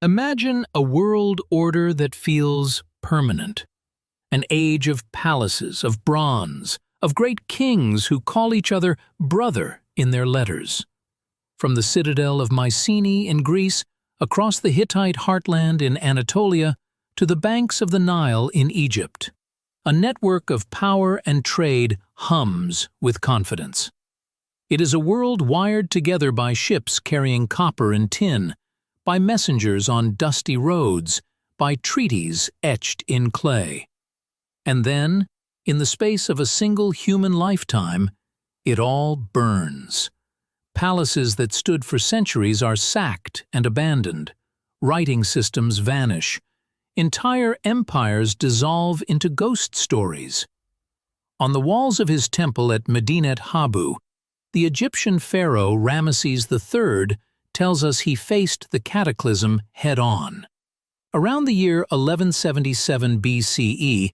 Imagine a world order that feels permanent. An age of palaces, of bronze, of great kings who call each other brother in their letters. From the citadel of Mycenae in Greece, across the Hittite heartland in Anatolia, to the banks of the Nile in Egypt, a network of power and trade hums with confidence. It is a world wired together by ships carrying copper and tin, by messengers on dusty roads, by treaties etched in clay. And then, in the space of a single human lifetime, it all burns. Palaces that stood for centuries are sacked and abandoned. Writing systems vanish. Entire empires dissolve into ghost stories. On the walls of his temple at Medinet Habu, the Egyptian pharaoh Ramesses III tells us he faced the cataclysm head-on. Around the year 1177 BCE,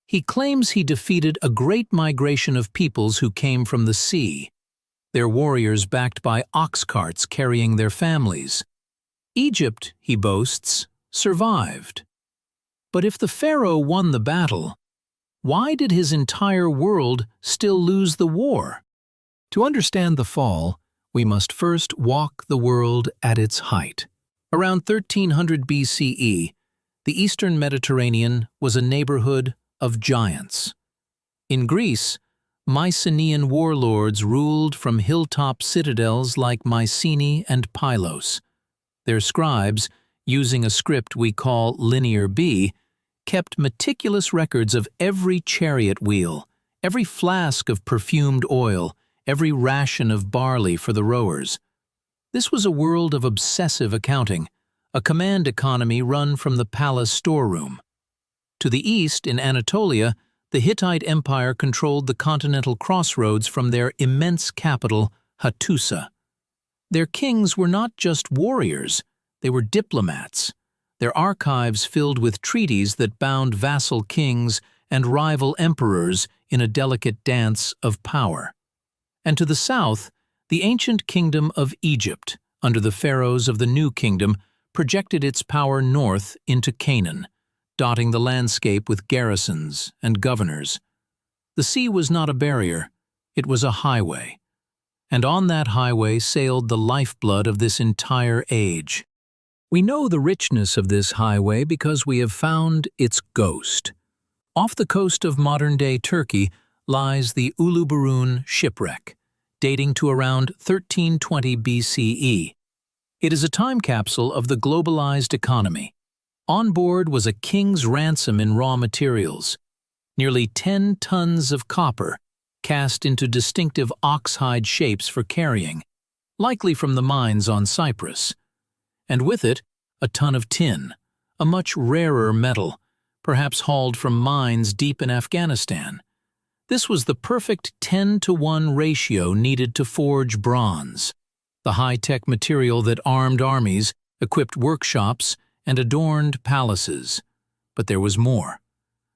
he claims he defeated a great migration of peoples who came from the sea, their warriors backed by ox carts carrying their families. Egypt, he boasts, survived. But if the pharaoh won the battle, why did his entire world still lose the war? To understand the fall, we must first walk the world at its height. Around 1300 BCE, the Eastern Mediterranean was a neighborhood of giants. In Greece, Mycenaean warlords ruled from hilltop citadels like Mycenae and Pylos. Their scribes, using a script we call Linear B, kept meticulous records of every chariot wheel, every flask of perfumed oil, every ration of barley for the rowers. This was a world of obsessive accounting, a command economy run from the palace storeroom. To the east, in Anatolia, the Hittite Empire controlled the continental crossroads from their immense capital, Hattusa. Their kings were not just warriors, they were diplomats, their archives filled with treaties that bound vassal kings and rival emperors in a delicate dance of power. And to the south, the ancient kingdom of Egypt, under the pharaohs of the New Kingdom, projected its power north into Canaan, dotting the landscape with garrisons and governors. The sea was not a barrier, it was a highway. And on that highway sailed the lifeblood of this entire age. We know the richness of this highway because we have found its ghost. Off the coast of modern-day Turkey lies the Uluburun shipwreck, dating to around 1320 BCE. It is a time capsule of the globalized economy. On board was a king's ransom in raw materials, nearly 10 tons of copper, cast into distinctive ox-hide shapes for carrying, likely from the mines on Cyprus. And with it, a ton of tin, a much rarer metal, perhaps hauled from mines deep in Afghanistan. This was the perfect 10-to-1 ratio needed to forge bronze, the high-tech material that armed armies, equipped workshops, and adorned palaces. But there was more.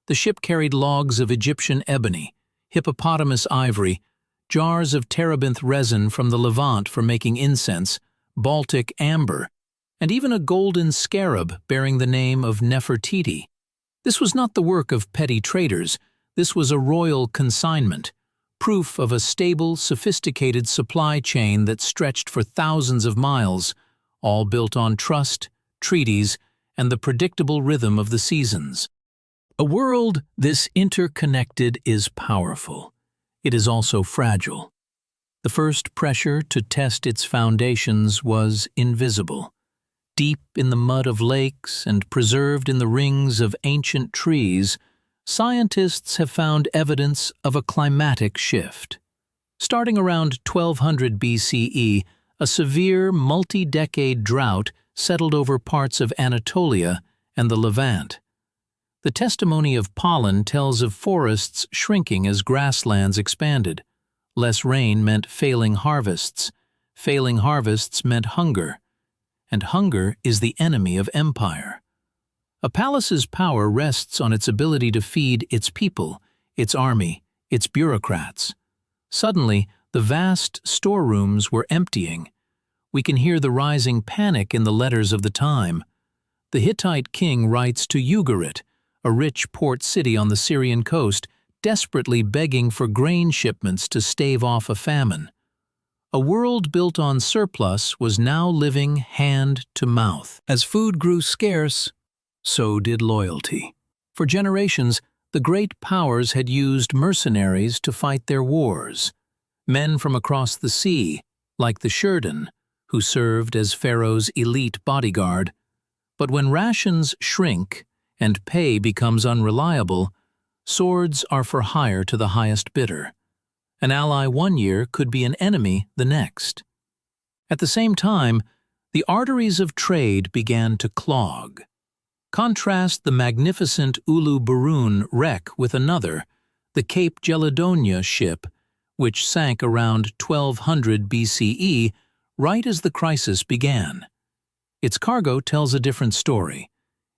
The ship carried logs of Egyptian ebony, hippopotamus ivory, jars of terebinth resin from the Levant for making incense, Baltic amber, and even a golden scarab bearing the name of Nefertiti. This was not the work of petty traders. This was a royal consignment, proof of a stable, sophisticated supply chain that stretched for thousands of miles, all built on trust, treaties, and the predictable rhythm of the seasons. A world this interconnected is powerful. It is also fragile. The first pressure to test its foundations was invisible. Deep in the mud of lakes and preserved in the rings of ancient trees, scientists have found evidence of a climatic shift. Starting around 1200 BCE, a severe multi-decade drought settled over parts of Anatolia and the Levant. The testimony of pollen tells of forests shrinking as grasslands expanded. Less rain meant failing harvests. Failing harvests meant hunger. And hunger is the enemy of empire. A palace's power rests on its ability to feed its people, its army, its bureaucrats. Suddenly, the vast storerooms were emptying. We can hear the rising panic in the letters of the time. The Hittite king writes to Ugarit, a rich port city on the Syrian coast, desperately begging for grain shipments to stave off a famine. A world built on surplus was now living hand to mouth. As food grew scarce, so did loyalty. For generations, the great powers had used mercenaries to fight their wars. Men from across the sea, like the Sheridan, who served as Pharaoh's elite bodyguard. But when rations shrink and pay becomes unreliable, swords are for hire to the highest bidder. An ally one year could be an enemy the next. At the same time, the arteries of trade began to clog. Contrast the magnificent Uluburun wreck with another, the Cape Gelidonya ship, which sank around 1200 BCE, right as the crisis began. Its cargo tells a different story.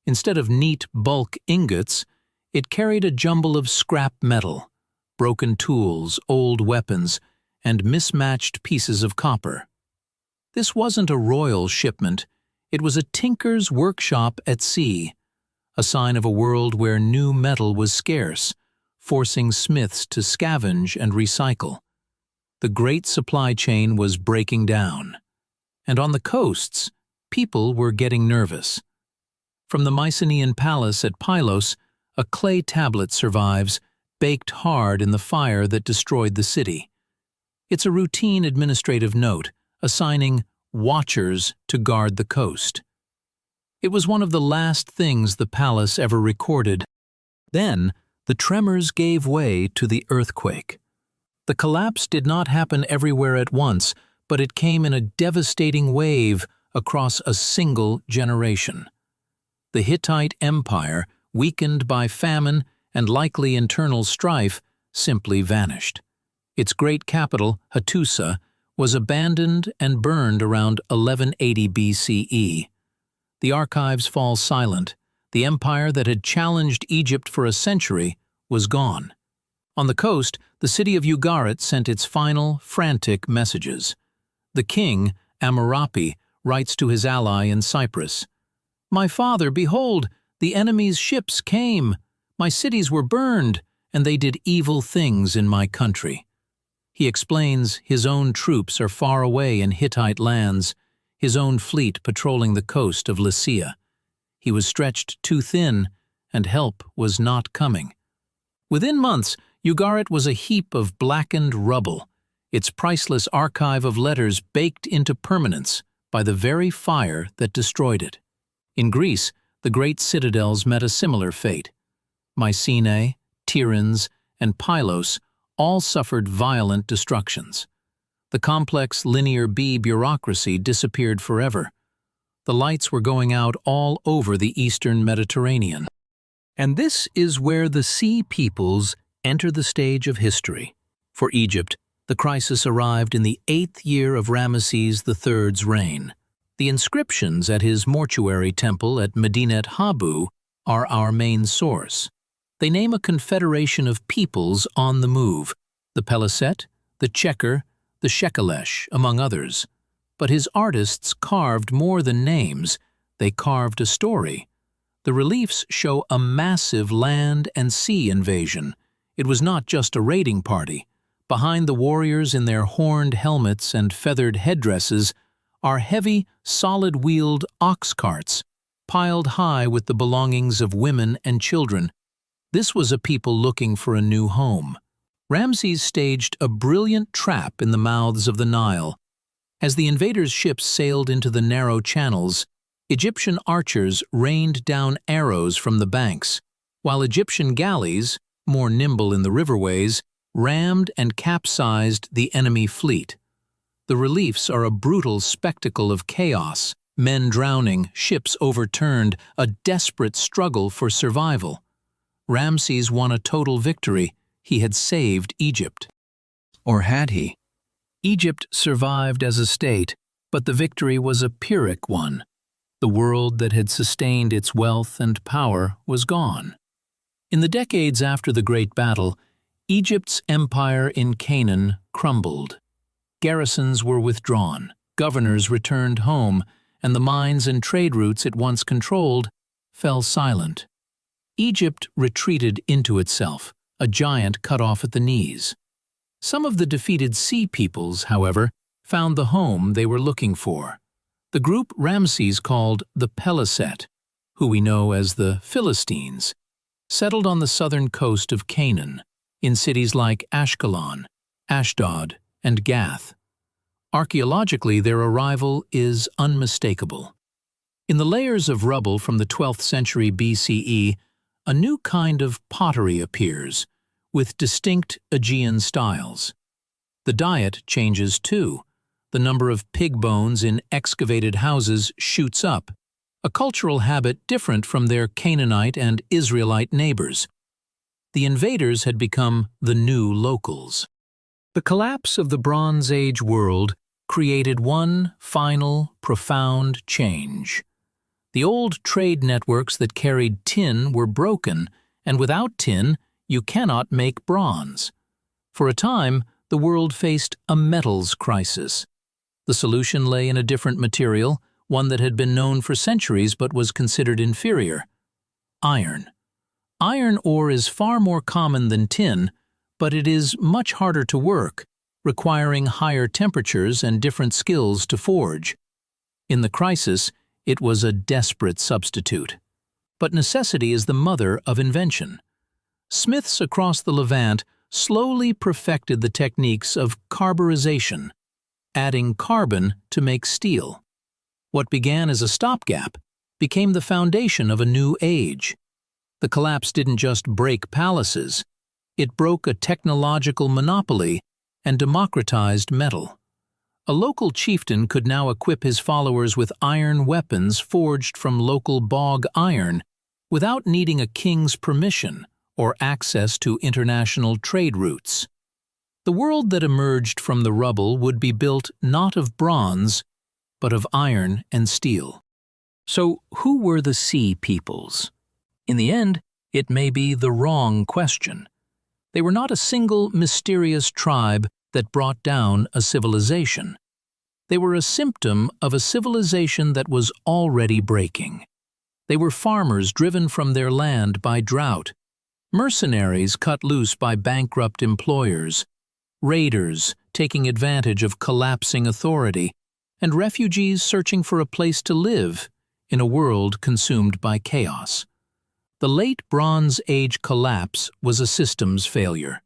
Instead of neat bulk ingots, it carried a jumble of scrap metal, broken tools, old weapons, and mismatched pieces of copper. This wasn't a royal shipment, it was a tinker's workshop at sea, a sign of a world where new metal was scarce, forcing smiths to scavenge and recycle. The great supply chain was breaking down, and on the coasts, people were getting nervous. From the Mycenaean palace at Pylos, a clay tablet survives, baked hard in the fire that destroyed the city. It's a routine administrative note, assigning watchers to guard the coast. It was one of the last things the palace ever recorded. Then, the tremors gave way to the earthquake. The collapse did not happen everywhere at once, but it came in a devastating wave across a single generation. The Hittite Empire, weakened by famine and likely internal strife, simply vanished. Its great capital, Hattusa, was abandoned and burned around 1180 BCE. The archives fall silent. The empire that had challenged Egypt for a century was gone. On the coast, the city of Ugarit sent its final, frantic messages. The king, Amurapi, writes to his ally in Cyprus, "My father, behold, the enemy's ships came. My cities were burned, and they did evil things in my country." He explains his own troops are far away in Hittite lands, his own fleet patrolling the coast of Lycia. He was stretched too thin, and help was not coming. Within months, Ugarit was a heap of blackened rubble, its priceless archive of letters baked into permanence by the very fire that destroyed it. In Greece, the great citadels met a similar fate. Mycenae, Tiryns, and Pylos all suffered violent destructions. The complex linear B bureaucracy disappeared forever. The lights were going out all over the eastern Mediterranean. And this is where the sea peoples enter the stage of history. For Egypt, the crisis arrived in the 8th year of Ramesses III's reign. The inscriptions at his mortuary temple at Medinet Habu are our main source. They name a confederation of peoples on the move, the Peliset, the Checker, the Shekelesh, among others. But his artists carved more than names, they carved a story. The reliefs show a massive land and sea invasion. It was not just a raiding party. Behind the warriors in their horned helmets and feathered headdresses are heavy, solid-wheeled ox carts, piled high with the belongings of women and children. This was a people looking for a new home. Ramses staged a brilliant trap in the mouths of the Nile. As the invaders' ships sailed into the narrow channels, Egyptian archers rained down arrows from the banks, while Egyptian galleys, more nimble in the riverways, rammed and capsized the enemy fleet. The reliefs are a brutal spectacle of chaos, men drowning, ships overturned, a desperate struggle for survival. Ramses won a total victory. He had saved Egypt. Or had he? Egypt survived as a state, but the victory was a Pyrrhic one. The world that had sustained its wealth and power was gone. In the decades after the Great Battle, Egypt's empire in Canaan crumbled. Garrisons were withdrawn, governors returned home, and the mines and trade routes it once controlled fell silent. Egypt retreated into itself, a giant cut off at the knees. Some of the defeated sea peoples, however, found the home they were looking for. The group Ramesses called the Peliset, who we know as the Philistines, settled on the southern coast of Canaan, in cities like Ashkelon, Ashdod, and Gath. Archaeologically, their arrival is unmistakable. In the layers of rubble from the 12th century BCE, a new kind of pottery appears, with distinct Aegean styles. The diet changes too. The number of pig bones in excavated houses shoots up, a cultural habit different from their Canaanite and Israelite neighbors. The invaders had become the new locals. The collapse of the Bronze Age world created one final, profound change. The old trade networks that carried tin were broken, and without tin, you cannot make bronze. For a time, the world faced a metals crisis. The solution lay in a different material, one that had been known for centuries but was considered inferior: iron. Iron ore is far more common than tin, but it is much harder to work, requiring higher temperatures and different skills to forge. In the crisis, it was a desperate substitute. But necessity is the mother of invention. Smiths across the Levant slowly perfected the techniques of carburization, adding carbon to make steel. What began as a stopgap became the foundation of a new age. The collapse didn't just break palaces, it broke a technological monopoly and democratized metal. A local chieftain could now equip his followers with iron weapons forged from local bog iron without needing a king's permission or access to international trade routes. The world that emerged from the rubble would be built not of bronze, but of iron and steel. So who were the sea peoples? In the end, it may be the wrong question. They were not a single mysterious tribe that brought down a civilization. They were a symptom of a civilization that was already breaking. They were farmers driven from their land by drought, mercenaries cut loose by bankrupt employers, raiders taking advantage of collapsing authority, and refugees searching for a place to live in a world consumed by chaos. The late Bronze Age collapse was a systems failure,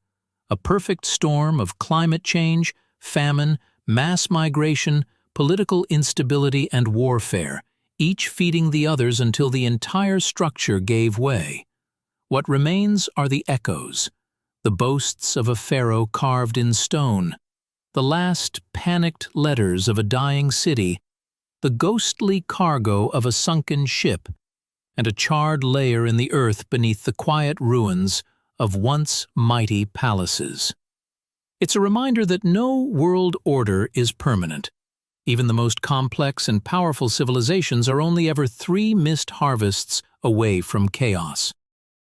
a perfect storm of climate change, famine, mass migration, political instability, and warfare, each feeding the others until the entire structure gave way. What remains are the echoes, the boasts of a pharaoh carved in stone, the last panicked letters of a dying city, the ghostly cargo of a sunken ship, and a charred layer in the earth beneath the quiet ruins of once mighty palaces. It's a reminder that no world order is permanent. Even the most complex and powerful civilizations are only ever 3 missed harvests away from chaos.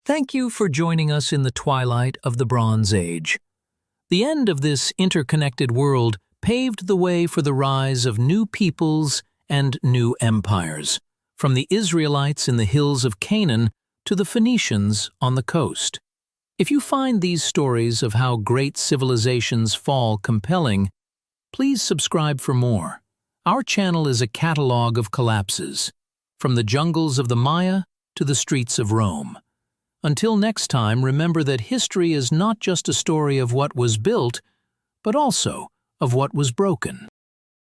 Thank you for joining us in the twilight of the Bronze Age. The end of this interconnected world paved the way for the rise of new peoples and new empires, from the Israelites in the hills of Canaan to the Phoenicians on the coast. If you find these stories of how great civilizations fall compelling, please subscribe for more. Our channel is a catalog of collapses, from the jungles of the Maya to the streets of Rome. Until next time, remember that history is not just a story of what was built, but also of what was broken.